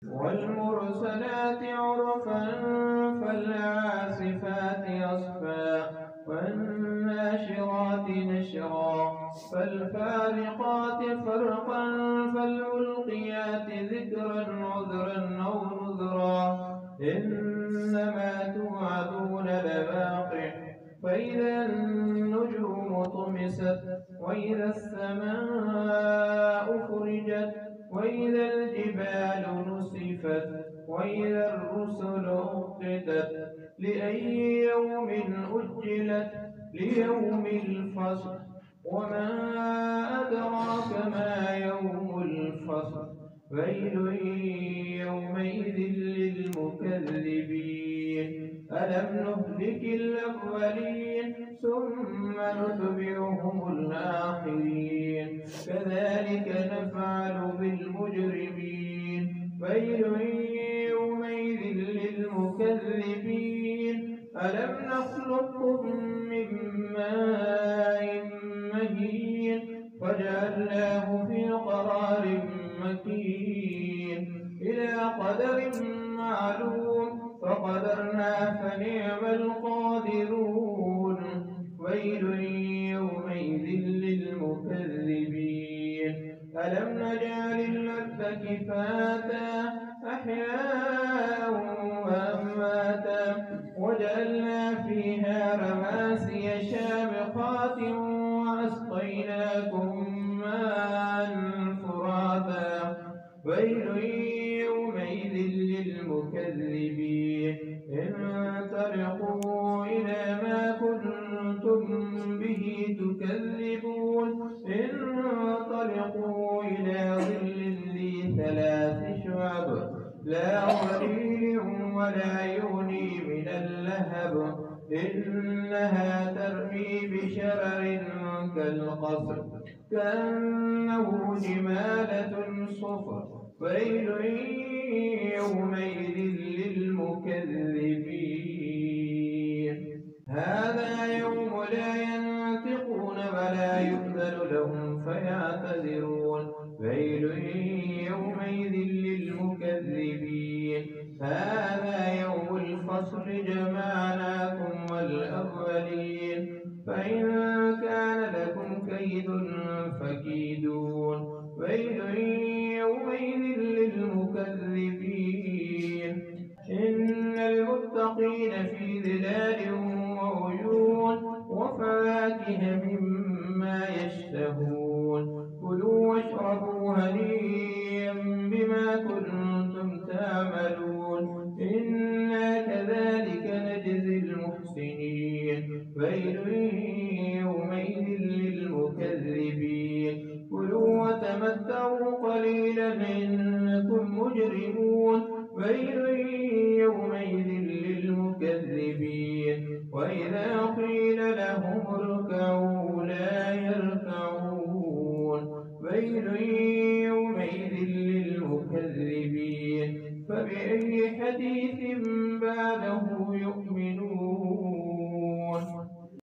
والمرسلات عرفا فالعاصفات عصفا والناشرات نشرا فالفارقات فرقا فالملقيات ذكرا عذرا أو نذرا إنما توعدون لواقع فإذا النجوم طمست وإذا السماء فرجت وإذا الجبال نسفت وإذا الرسل أقتت لأي يوم أجلت ليوم الفصل وما أدراك ما يوم الفصل ويل يومئذ للمكذبين ألم نهلك الأولين ثم نتبعهم الآخرين كذلك نفعل بالمجرمين ويل يومئذ للمكذبين ألم نخلقكم من ماء مهين فجعلناه في قرار مكين إلى قدر معلوم فقدرنا فنعم القادرون ويل يومئذ للمكذبين ألم نجعل الأرض كفاتا أحياء وأمواتا وجعلنا فيها رواسي شامخات وأسقيناكم ماء فراتا ويل يومئذ للمكذبين انطلقوا إلى ما كنتم به تكذبون انطلقوا إلى ظل ذي 3 شعب لا ظليل ولا يغني من اللهب إنها ترمي بشرر كالقصر كأنه جمالة صفر ويل يومئذ للمكذبين هذا يوم لا ينطقون ولا يؤذن لهم فيعتذرون ويل يومئذ للمكذبين هذا يوم الفصل جمعناكم والأولين فإن كان لكم كيد فكيدون ويل يومئذ للمكذبين إن المتقين في ظلال وعيون وفواكه مما يشتهون كلوا واشربوا هنيئا بما كنتم تعملون إنا كذلك نجزي المحسنين ويل يومئذ للمكذبين كلوا وتمتعوا قليلا إنكم مجرمون ويل يومئذ للمكذبين وإذا قيل لهم اركعوا لا يركعون ويل يومئذ للمكذبين فبأي حديث بعده يؤمنون